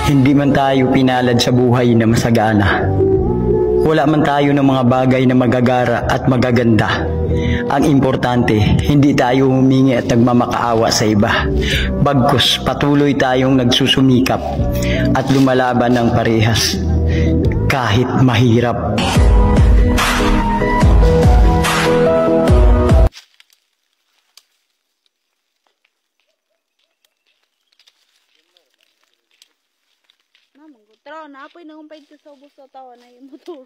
Hindi man tayo pinalad sa buhay na masagana. Wala man tayo ng mga bagay na magagara at magaganda. Ang importante, hindi tayo humingi at nagmamakaawa sa iba. Bagkus, patuloy tayong nagsusumikap at lumalaban ng parehas kahit mahirap. Tara, naapoy na kumpay ko sa ubos sa tawa na yung motor.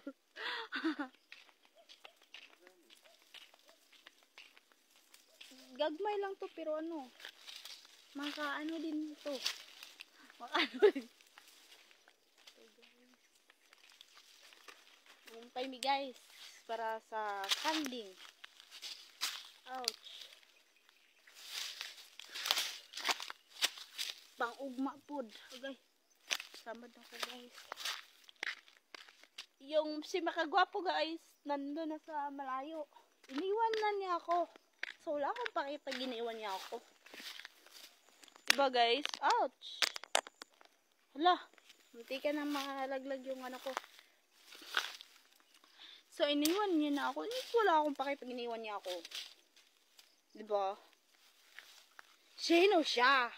Gagmay lang to pero ano, makaano din to. Makaano din. Kumpay mi guys, para sa kanding. Ouch. Pang-ugma pod. Okay. Samad ako guys. Yung si makagwapo guys, nandun na sa malayo. Iniwan na niya ako. So wala akong pakita, giniwan niya ako. Diba guys? Ouch! Hala, munti ka na makalaglag yung ano ko. So iniwan niya na ako. Wala akong pakita, giniwan niya ako. Diba? Sino siya?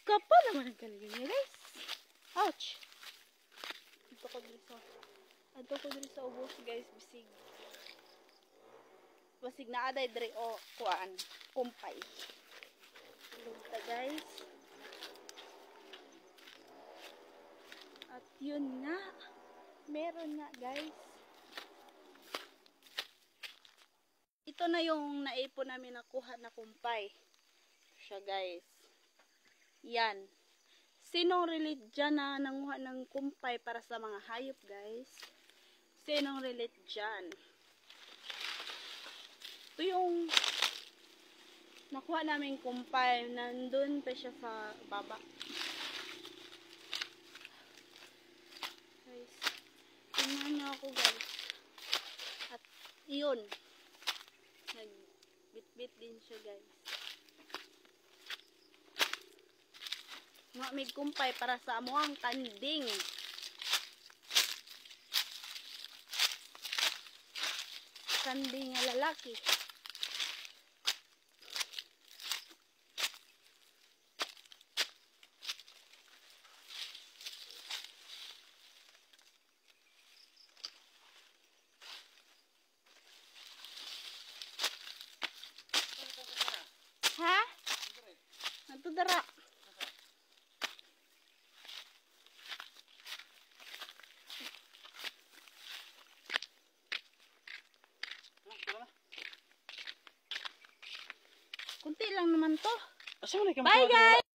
Kapal naman ang galing niya guys. Ouch! Ito ko dito sa ubos guys, bisig. Basig na aday dre o kuan, kumpay. Lugta guys. At yun nga, meron nga guys. Ito na yung naipon namin nakuha na kumpay. Siya guys. Yan. Sinong relate dyan na nanguha ng kumpay para sa mga hayop guys? Sinong relate dyan? Ito yung nakuha namin kumpay. Nandun pa siya sa baba. Guys, tingnan niyo ako guys. At yun. Nagbit-bit din siya guys. Nga may kumpay para sa amuang kanding. Kanding nga lalaki. Ha? Nagtudara. Kunti lang naman to. Bye guys!